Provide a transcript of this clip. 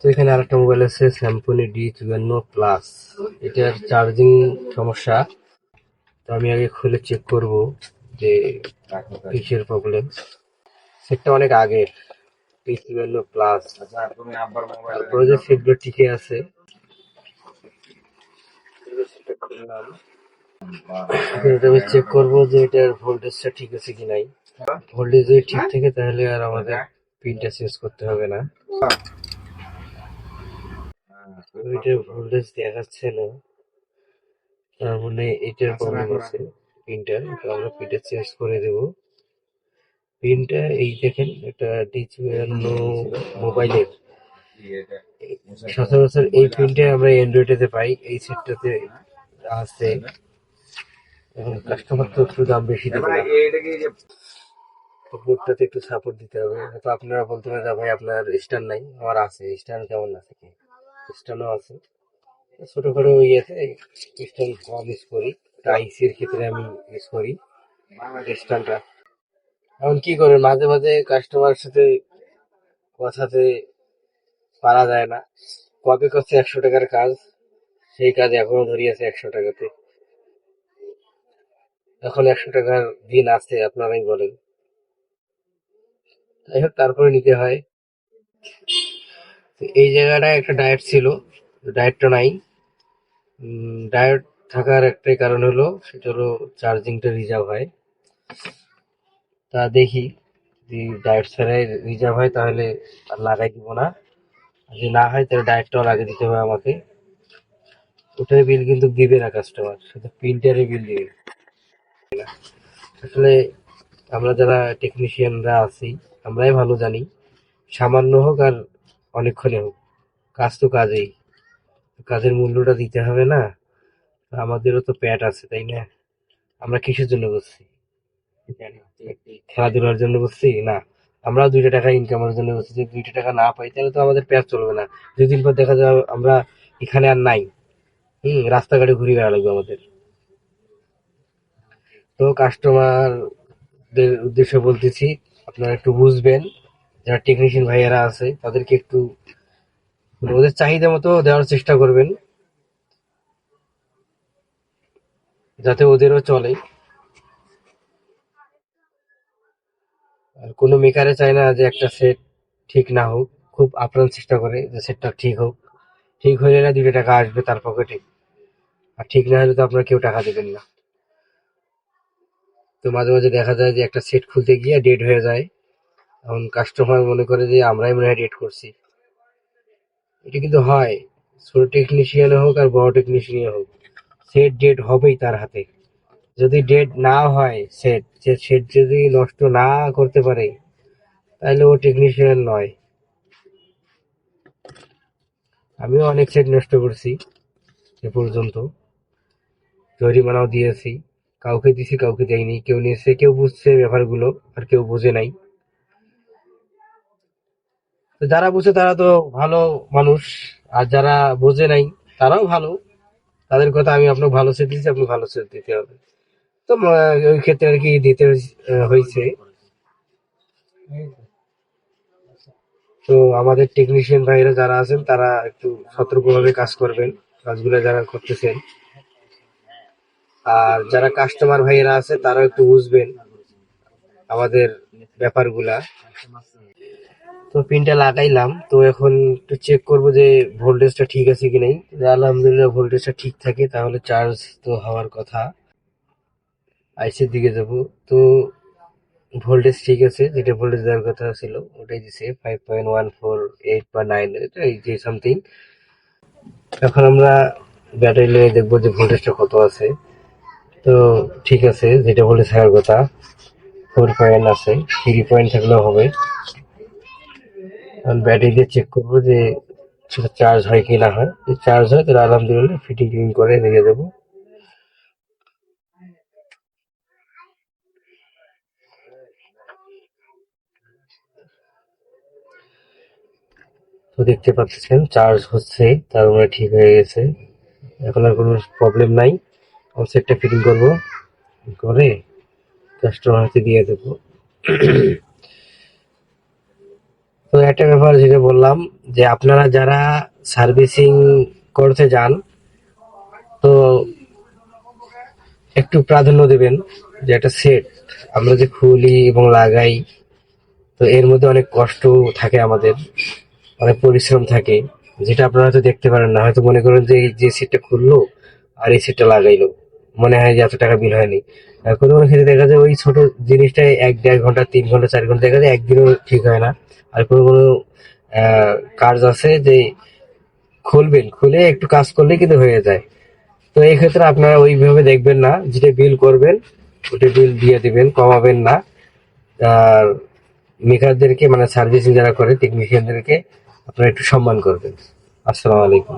তো এখানে আরেকটা মোবাইল আছে স্যামসং D54 প্লাস। এটার চার্জিং সমস্যা। তো আমি আগে খুলে চেক করব যে কিসের প্রবলেম। সেটটা অনেক আগের D54 প্লাস। তারপরে যে সেটগুলো টিকে আছে সেটা খুললাম। এটা আমি চেক করবো যে এটার ভোল্টেজটা ঠিক আছে কি নাই। ভোল্টেজ যদি ঠিক থাকে তাহলে আর আমাদের পিনটা চেঞ্জ করতে হবে না। এটার ভোল্টেজ দেখাচ্ছে না, তার মানে এটার প্রবলেম আছে পিনটার। তো আমরা পিনটা চেঞ্জ করে দেব। পিনটা এই দেখেন, এটা D54 মোবাইলের। সচরাচর এই পিনটা আমরা অ্যান্ড্রয়েডেতে পাই, এই সেটটাতে আছে। এখন কাস্টমার তো একটু দাম বেশি দেবে না, বোর্ডটাতে একটু সাপোর্ট দিতে হবে। হয়তো আপনারা বলতে পারেন ভাই আপনার স্ট্যান্ড নাই। আমার আছে স্ট্যান্ড, কেমন আছে কি স্ট্যান্ডও আছে। ছোটখাটো ইয়েতে স্ট্যান্ড কম ইউজ করি, আইসির ক্ষেত্রে আমি ইউজ করি স্ট্যান্ডটা। এখন কি করেন, মাঝে মাঝে কাস্টমারের সাথে কথাতে পারা যায় না। কবে করছে 100 টাকার কাজ, সেই কাজ এখনো ধরে আছে 100 টাকাতে। এখন 100 টাকার দিন আছে আপনারাই বলেন। যাই হোক, তারপরে নিতে হয়। তো এই জায়গাটায় একটা ডায়েট ছিল, ডায়েটটা নাই। ডায়েট থাকার একটাই কারণ হলো, সেটা হলো চার্জিংটা রিজার্ভ হয়। তা দেখি যদি ডায়েট ছাড়াই রিজার্ভ হয় তাহলে আর লাগাই দিব না, আর যদি না হয় তাহলে ডায়েটটাও লাগিয়ে দিতে হবে আমাকে। ওটার বিল কিন্তু দিবে না কাস্টমার, শুধু প্রিন্টারের বিল দিবে। আসলে আমরা যারা টেকনিশিয়ানরা আছি আমরাই ভালো জানি, সামান্য হোক আর অনেকক্ষণে হোক, কাজ তো কাজেই, কাজের মূল্যটা দিতে হবে না। আমাদেরও তো পেট আছে, তাই না? আমরা কিসের জন্য করছি? খেলাধুলার জন্য করছি না। আমরাও 2টা টাকা ইনকামের জন্য করছি। যদি 2টা টাকা না পাই তাহলে তো আমাদের পেট চলবে না। 2 দিন পর দেখা যাবে আমরা এখানে আর নাই। রাস্তাঘাটে ঘুরে বেড়া লাগবে আমাদের। তো কাস্টমারদের উদ্দেশ্যে বলতেছি, আপনারা একটু বুঝবেন। যারা টেকনিশিয়ান ভাইয়েরা আছে তাদেরকে একটু ওদের চাহিদা মতো দেওয়ার চেষ্টা করবেন, যাতে ওদেরও চলে। আর কোনো মেকারে চায় না যে একটা সেট ঠিক না হোক, খুব আপ্রাণ চেষ্টা করে যে সেটটা ঠিক হোক। ঠিক হয়ে গেলে 2টা টাকা আসবে তার পকেটে, আর ঠিক না হলে তো আপনার কেউ টাকা দেবেন না। তো মাঝে মাঝে দেখা যায় যে একটা সেট খুলতে গিয়ে ডেট হয়ে যায়, এখন কাস্টমার মনে করে যে আমরাই মনে হয় ডেট করছি। এটা কিন্তু হয়, ছোট টেকনিশিয়ানে হোক আর বড় টেকনিশিয়ানে হোক, সেট ডেট হবেই তার হাতে। যদি ডেট না হয়, সেট যদি নষ্ট না করতে পারে তাহলে ও টেকনিশিয়ান নয়। আমিও অনেক সেট নষ্ট করছি এ পর্যন্ত, জরিমানাও দিয়েছি। কাউকে দিছি, কাউকে দেয়নি। কেউ নিয়েছে, কেউ বুঝছে ব্যাপারগুলো, আর কেউ বোঝে নাই। তো যারা বুঝে তারা তো ভালো মানুষ, আর যারা বোঝে নাই তারাও ভালো। তাদের কথা আমি আপনাকে ভালো সেট দিচ্ছি, আপনি ভালো সেট দিতে হবে। তো ওই ক্ষেত্রে আর কি দিতে হয়েছে। তো আমাদের টেকনিশিয়ান ভাইরা যারা আছেন তারা একটু সতর্কভাবে কাজ করবেন, কাজগুলো যারা করতেছেন। আর যারা কাস্টমার ভাইয়েরা আছে তারাও একটু বুঝবেন আমাদের ব্যাপারগুলা। তো পিনটা লাগাইলাম, তো এখন একটু চেক করবো যে ভোল্টেজটা ঠিক আছে কি নাই। আলহামদুলিল্লাহ ভোল্টেজটা ঠিক থাকে তাহলে চার্জ তো হওয়ার কথা। আইসির দিকে যাব। তো ভোল্টেজ ঠিক আছে, যেটা ভোল্টেজ দেওয়ার কথা ছিল ওটাই দিছে, 5.148 বা 9, এটা এই যে সামথিং। এখন আমরা ব্যাটারি নিয়ে দেখবো যে ভোল্টেজটা কত আছে। তো ঠিক আছে, যেটা ভোল্টেজ থাকার কথা 4 পয়েন্ট আছে, 3 পয়েন্ট থাকলেও হবে। এখন ব্যাটারি দিয়ে চেক করবো যে সেটা চার্জ হয় কি না হয়। যদি চার্জ হয় তাহলে আলহামদুলিল্লাহ ফিটিং টিটিং করে রেখে দেবো। তো দেখতে পাচ্ছেন চার্জ হচ্ছে, তার মানে ঠিক হয়ে গেছে। এখন আর কোনো প্রবলেম নাই। সেটটা ফিটিং করবো, করে কাস্টমার হাতে দিয়ে দেবো। তো একটা ব্যাপার যেটা বললাম, যে আপনারা যারা সার্ভিসিং করতে যান, তো একটু প্রাধান্য দেবেন। যে একটা সেট আমরা যে খুলি এবং লাগাই, তো এর মধ্যে অনেক কষ্ট থাকে আমাদের, অনেক পরিশ্রম থাকে, যেটা আপনারা হয়তো দেখতে পারেন না। হয়তো মনে করেন যে এই যে সেটটা খুললো আর এই সেটটা লাগাইলো, মনে হয় যে এত টাকা বিল হয়নি। কোনো কোনো ক্ষেত্রে দেখা যায় ওই ছোট জিনিসটাই 1-1.5 ঘন্টা, 3 ঘন্টা, 4 ঘন্টা দেখা যায়, একদিনও ঠিক হয় না। আর কোনো কোনো কাজ আছে যে খুলবেন, খুলে একটু কাজ করলে কিন্তু হয়ে যায়। তো এই ক্ষেত্রে আপনারা ওইভাবে দেখবেন না, যেটা বিল করবেন ওটা বিল দিয়ে দিবেন, কমাবেন না। আর মেকারদেরকে, মানে সার্ভিসিং যারা করে টেকনিশিয়ানদেরকে আপনারা একটু সম্মান করবেন। আসসালামু আলাইকুম।